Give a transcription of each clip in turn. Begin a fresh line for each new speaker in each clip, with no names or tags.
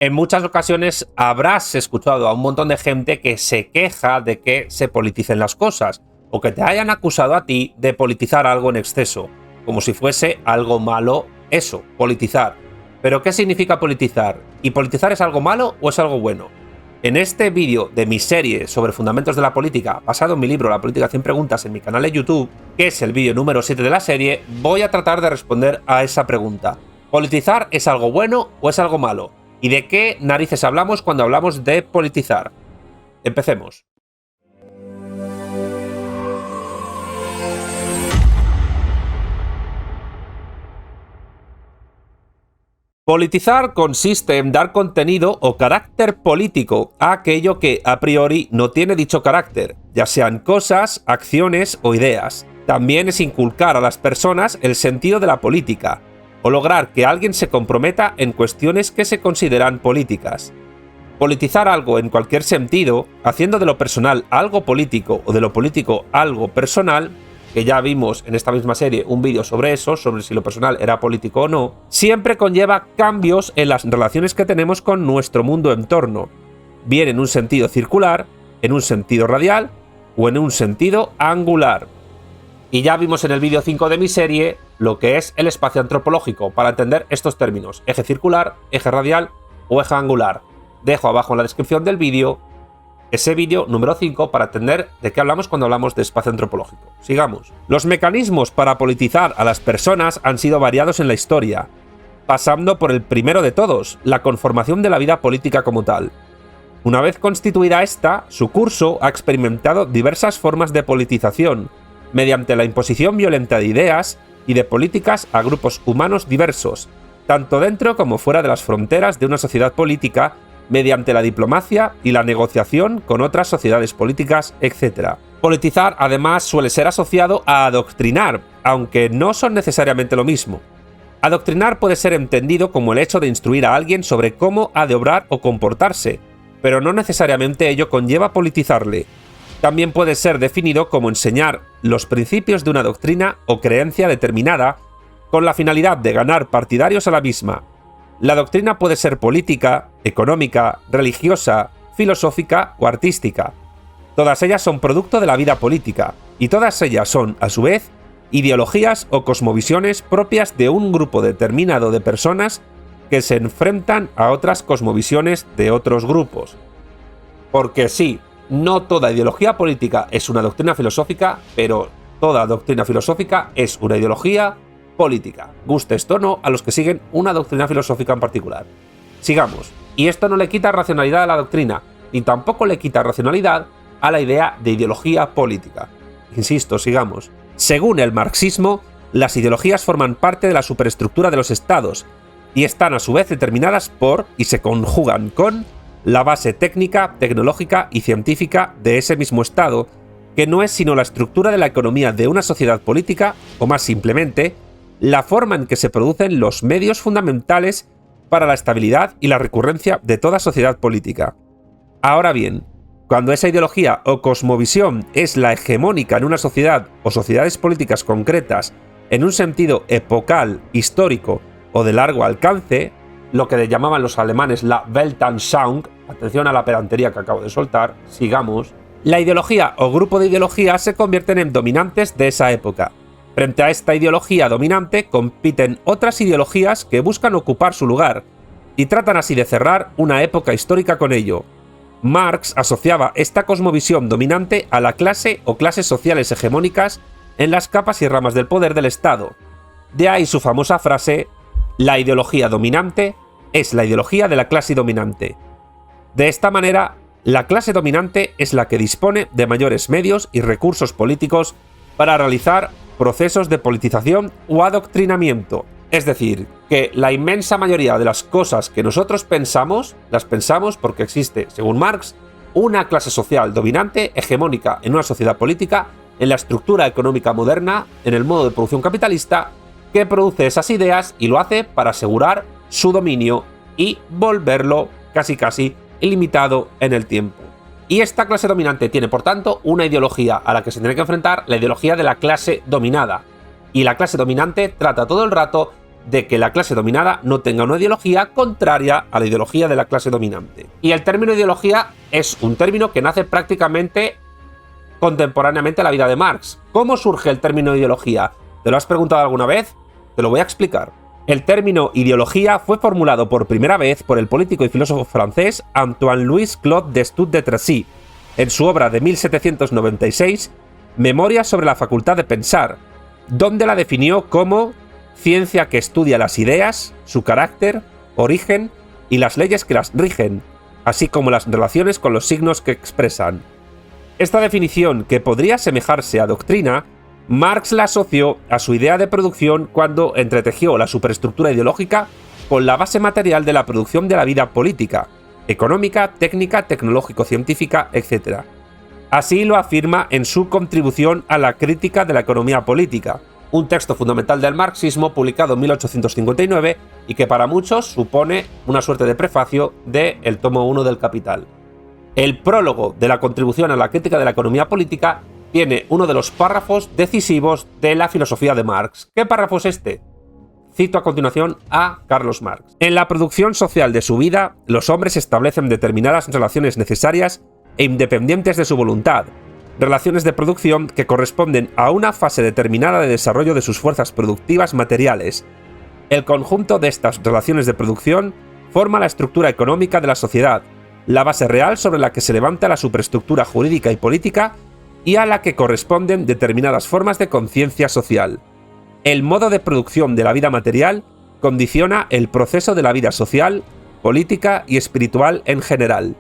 En muchas ocasiones habrás escuchado a un montón de gente que se queja de que se politicen las cosas, o que te hayan acusado a ti de politizar algo en exceso, como si fuese algo malo eso, politizar. ¿Pero qué significa politizar? ¿Y politizar es algo malo o es algo bueno? En este vídeo de mi serie sobre fundamentos de la política, basado en mi libro La política 100 preguntas en mi canal de YouTube, que es el vídeo número 7 de la serie, voy a tratar de responder a esa pregunta. ¿Politizar es algo bueno o es algo malo? ¿Y de qué narices hablamos cuando hablamos de politizar? Empecemos. Politizar consiste en dar contenido o carácter político a aquello que a priori no tiene dicho carácter, ya sean cosas, acciones o ideas. También es inculcar a las personas el sentido de la política, o lograr que alguien se comprometa en cuestiones que se consideran políticas. Politizar algo en cualquier sentido, haciendo de lo personal algo político o de lo político algo personal, que ya vimos en esta misma serie un vídeo sobre eso, sobre si lo personal era político o no, siempre conlleva cambios en las relaciones que tenemos con nuestro mundo entorno, bien en un sentido circular, en un sentido radial o en un sentido angular. Y ya vimos en el vídeo 5 de mi serie lo que es el espacio antropológico para entender estos términos: eje circular, eje radial o eje angular. Dejo abajo en la descripción del vídeo ese vídeo número 5 para entender de qué hablamos cuando hablamos de espacio antropológico. Sigamos. Los mecanismos para politizar a las personas han sido variados en la historia, pasando por el primero de todos, la conformación de la vida política como tal. Una vez constituida esta, su curso ha experimentado diversas formas de politización, mediante la imposición violenta de ideas y de políticas a grupos humanos diversos, tanto dentro como fuera de las fronteras de una sociedad política, mediante la diplomacia y la negociación con otras sociedades políticas, etc. Politizar, además, suele ser asociado a adoctrinar, aunque no son necesariamente lo mismo. Adoctrinar puede ser entendido como el hecho de instruir a alguien sobre cómo ha de obrar o comportarse, pero no necesariamente ello conlleva politizarle. También puede ser definido como enseñar los principios de una doctrina o creencia determinada con la finalidad de ganar partidarios a la misma. La doctrina puede ser política, económica, religiosa, filosófica o artística. Todas ellas son producto de la vida política, y todas ellas son, a su vez, ideologías o cosmovisiones propias de un grupo determinado de personas que se enfrentan a otras cosmovisiones de otros grupos. Porque sí, no toda ideología política es una doctrina filosófica, pero toda doctrina filosófica es una ideología política, guste esto o no a los que siguen una doctrina filosófica en particular. Sigamos. Y esto no le quita racionalidad a la doctrina, ni tampoco le quita racionalidad a la idea de ideología política. Insisto, sigamos. Según el marxismo, las ideologías forman parte de la superestructura de los estados, y están a su vez determinadas por, y se conjugan con, la base técnica, tecnológica y científica de ese mismo estado, que no es sino la estructura de la economía de una sociedad política, o más simplemente, la forma en que se producen los medios fundamentales para la estabilidad y la recurrencia de toda sociedad política. Ahora bien, cuando esa ideología o cosmovisión es la hegemónica en una sociedad o sociedades políticas concretas en un sentido epocal, histórico o de largo alcance, lo que le llamaban los alemanes la Weltanschauung, atención a la pedantería que acabo de soltar, sigamos, la ideología o grupo de ideologías se convierten en dominantes de esa época. Frente a esta ideología dominante compiten otras ideologías que buscan ocupar su lugar, y tratan así de cerrar una época histórica con ello. Marx asociaba esta cosmovisión dominante a la clase o clases sociales hegemónicas en las capas y ramas del poder del Estado. De ahí su famosa frase: la ideología dominante es la ideología de la clase dominante. De esta manera, la clase dominante es la que dispone de mayores medios y recursos políticos para realizar procesos de politización o adoctrinamiento. Es decir, que la inmensa mayoría de las cosas que nosotros pensamos, las pensamos porque existe, según Marx, una clase social dominante, hegemónica en una sociedad política, en la estructura económica moderna, en el modo de producción capitalista, que produce esas ideas y lo hace para asegurar su dominio y volverlo casi ilimitado en el tiempo. Y esta clase dominante tiene, por tanto, una ideología a la que se tiene que enfrentar, la ideología de la clase dominada. Y la clase dominante trata todo el rato de que la clase dominada no tenga una ideología contraria a la ideología de la clase dominante. Y el término ideología es un término que nace prácticamente contemporáneamente a la vida de Marx. ¿Cómo surge el término ideología? ¿Te lo has preguntado alguna vez? Te lo voy a explicar. El término ideología fue formulado por primera vez por el político y filósofo francés Antoine-Louis Claude Destutt de Tracy, en su obra de 1796, Memorias sobre la facultad de pensar, donde la definió como ciencia que estudia las ideas, su carácter, origen y las leyes que las rigen, así como las relaciones con los signos que expresan. Esta definición, que podría asemejarse a doctrina, Marx la asoció a su idea de producción cuando entretejió la superestructura ideológica con la base material de la producción de la vida política, económica, técnica, tecnológico-científica, etc. Así lo afirma en su contribución a la crítica de la economía política, un texto fundamental del marxismo publicado en 1859 y que para muchos supone una suerte de prefacio del tomo 1 del Capital. El prólogo de la contribución a la crítica de la economía política tiene uno de los párrafos decisivos de la filosofía de Marx. ¿Qué párrafo es este? Cito a continuación a Carlos Marx. En la producción social de su vida, los hombres establecen determinadas relaciones necesarias e independientes de su voluntad, relaciones de producción que corresponden a una fase determinada de desarrollo de sus fuerzas productivas materiales. El conjunto de estas relaciones de producción forma la estructura económica de la sociedad, la base real sobre la que se levanta la superestructura jurídica y política y a la que corresponden determinadas formas de conciencia social. El modo de producción de la vida material condiciona el proceso de la vida social, política y espiritual en general.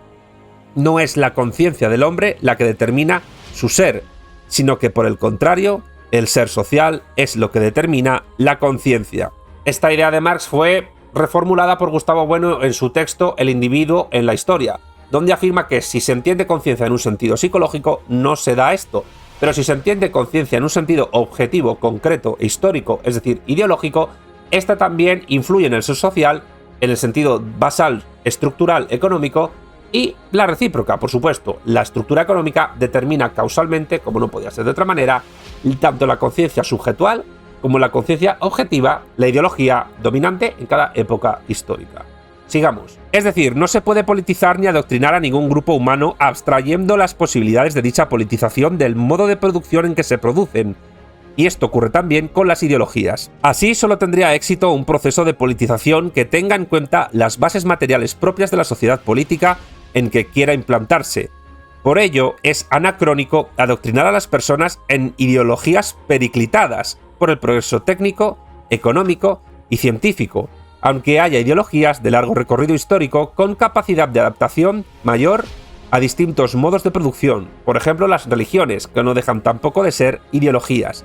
No es la conciencia del hombre la que determina su ser, sino que por el contrario, el ser social es lo que determina la conciencia. Esta idea de Marx fue reformulada por Gustavo Bueno en su texto El individuo en la historia, donde afirma que si se entiende conciencia en un sentido psicológico, no se da esto, pero si se entiende conciencia en un sentido objetivo, concreto e histórico, es decir, ideológico, esta también influye en el ser social, en el sentido basal, estructural, económico, y la recíproca, por supuesto. La estructura económica determina causalmente, como no podía ser de otra manera, tanto la conciencia subjetual como la conciencia objetiva, la ideología dominante en cada época histórica. Sigamos. Es decir, no se puede politizar ni adoctrinar a ningún grupo humano abstrayendo las posibilidades de dicha politización del modo de producción en que se producen. Y esto ocurre también con las ideologías. Así solo tendría éxito un proceso de politización que tenga en cuenta las bases materiales propias de la sociedad política en que quiera implantarse. Por ello, es anacrónico adoctrinar a las personas en ideologías periclitadas por el progreso técnico, económico y científico, aunque haya ideologías de largo recorrido histórico con capacidad de adaptación mayor a distintos modos de producción, por ejemplo las religiones, que no dejan tampoco de ser ideologías.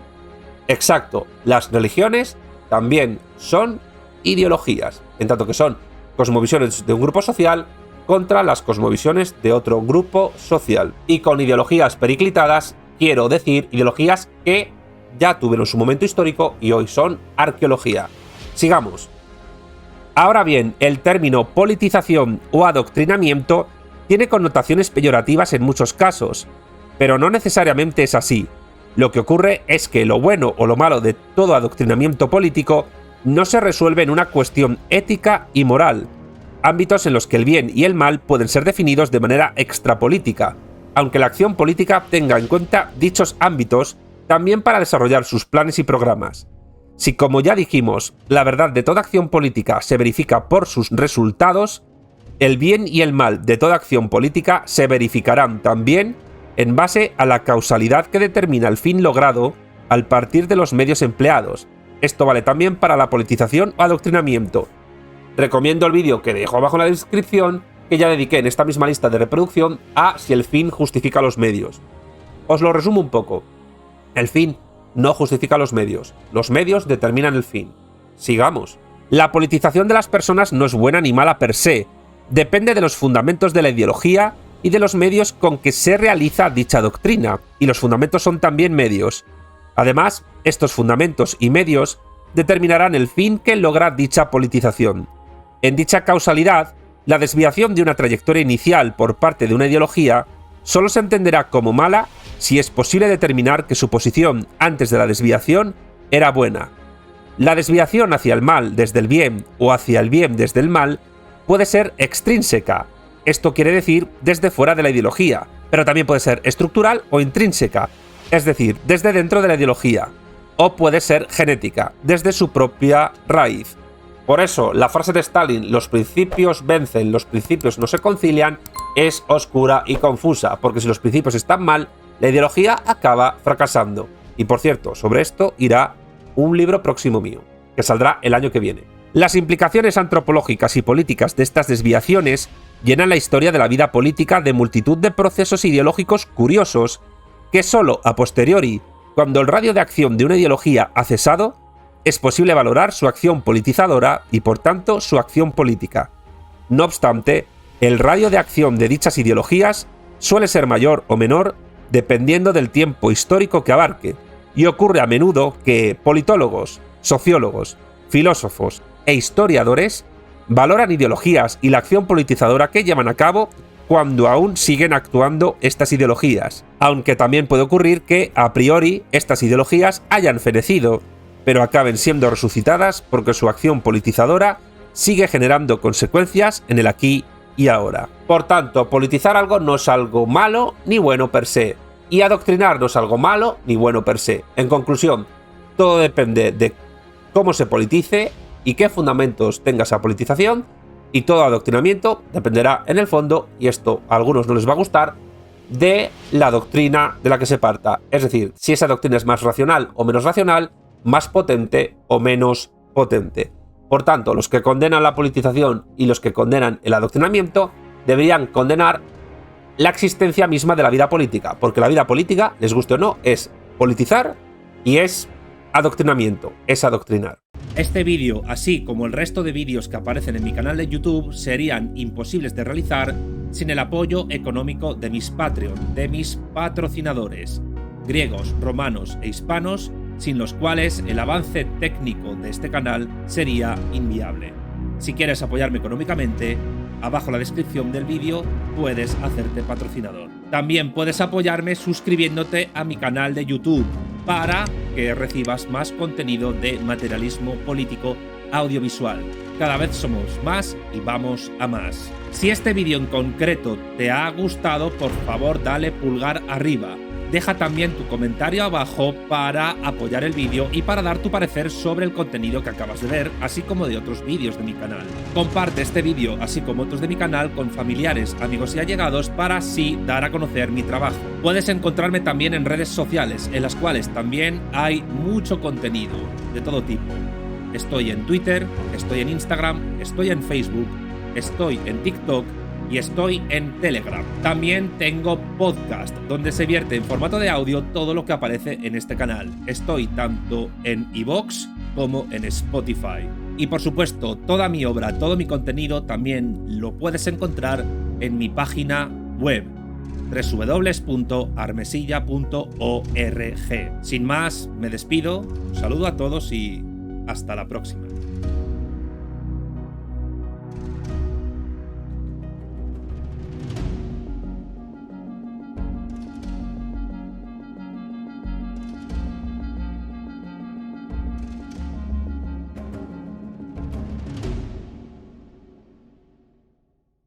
Exacto, las religiones también son ideologías, en tanto que son cosmovisiones de un grupo social contra las cosmovisiones de otro grupo social. Y con ideologías periclitadas quiero decir ideologías que ya tuvieron su momento histórico y hoy son arqueología. Sigamos. Ahora bien, el término politización o adoctrinamiento tiene connotaciones peyorativas en muchos casos, pero no necesariamente es así. Lo que ocurre es que lo bueno o lo malo de todo adoctrinamiento político no se resuelve en una cuestión ética y moral, ámbitos en los que el bien y el mal pueden ser definidos de manera extrapolítica, aunque la acción política tenga en cuenta dichos ámbitos también para desarrollar sus planes y programas. Si, como ya dijimos, la verdad de toda acción política se verifica por sus resultados, el bien y el mal de toda acción política se verificarán también en base a la causalidad que determina el fin logrado al partir de los medios empleados. Esto vale también para la politización o adoctrinamiento. Recomiendo el vídeo que dejo abajo en la descripción, que ya dediqué en esta misma lista de reproducción a si el fin justifica los medios. Os lo resumo un poco. El fin no justifica los medios determinan el fin. Sigamos. La politización de las personas no es buena ni mala per se, depende de los fundamentos de la ideología y de los medios con que se realiza dicha doctrina, y los fundamentos son también medios. Además, estos fundamentos y medios determinarán el fin que logra dicha politización. En dicha causalidad, la desviación de una trayectoria inicial por parte de una ideología solo se entenderá como mala si es posible determinar que su posición antes de la desviación era buena. La desviación hacia el mal desde el bien o hacia el bien desde el mal puede ser extrínseca, esto quiere decir desde fuera de la ideología, pero también puede ser estructural o intrínseca, es decir, desde dentro de la ideología, o puede ser genética, desde su propia raíz. Por eso, la frase de Stalin, los principios vencen, los principios no se concilian, es oscura y confusa, porque si los principios están mal, la ideología acaba fracasando. Y por cierto, sobre esto irá un libro próximo mío, que saldrá el año que viene. Las implicaciones antropológicas y políticas de estas desviaciones llenan la historia de la vida política de multitud de procesos ideológicos curiosos que solo a posteriori, cuando el radio de acción de una ideología ha cesado, es posible valorar su acción politizadora y por tanto su acción política. No obstante, el radio de acción de dichas ideologías suele ser mayor o menor dependiendo del tiempo histórico que abarque, y ocurre a menudo que politólogos, sociólogos, filósofos e historiadores valoran ideologías y la acción politizadora que llevan a cabo cuando aún siguen actuando estas ideologías, aunque también puede ocurrir que a priori estas ideologías hayan fenecido, pero acaben siendo resucitadas porque su acción politizadora sigue generando consecuencias en el aquí y ahora. Por tanto, politizar algo no es algo malo ni bueno per se, y adoctrinar no es algo malo ni bueno per se. En conclusión, todo depende de cómo se politice y qué fundamentos tenga esa politización, y todo adoctrinamiento dependerá en el fondo, y esto a algunos no les va a gustar, de la doctrina de la que se parta. Es decir, si esa doctrina es más racional o menos racional, más potente o menos potente. Por tanto, los que condenan la politización y los que condenan el adoctrinamiento deberían condenar la existencia misma de la vida política, porque la vida política, les guste o no, es politizar y es adoctrinamiento, es adoctrinar. Este vídeo, así como el resto de vídeos que aparecen en mi canal de YouTube, serían imposibles de realizar sin el apoyo económico de mis Patreon, de mis patrocinadores, griegos, romanos e hispanos, sin los cuales el avance técnico de este canal sería inviable. Si quieres apoyarme económicamente, abajo en la descripción del vídeo puedes hacerte patrocinador. También puedes apoyarme suscribiéndote a mi canal de YouTube para que recibas más contenido de materialismo político audiovisual. Cada vez somos más y vamos a más. Si este vídeo en concreto te ha gustado, por favor dale pulgar arriba. Deja también tu comentario abajo para apoyar el vídeo y para dar tu parecer sobre el contenido que acabas de ver, así como de otros vídeos de mi canal. Comparte este vídeo, así como otros de mi canal, con familiares, amigos y allegados para así dar a conocer mi trabajo. Puedes encontrarme también en redes sociales, en las cuales también hay mucho contenido de todo tipo. Estoy en Twitter, estoy en Instagram, estoy en Facebook, estoy en TikTok y estoy en Telegram. También tengo podcast, donde se vierte en formato de audio todo lo que aparece en este canal. Estoy tanto en iVoox como en Spotify. Y por supuesto, toda mi obra, todo mi contenido también lo puedes encontrar en mi página web, www.armesilla.org. Sin más, me despido, un saludo a todos y hasta la próxima.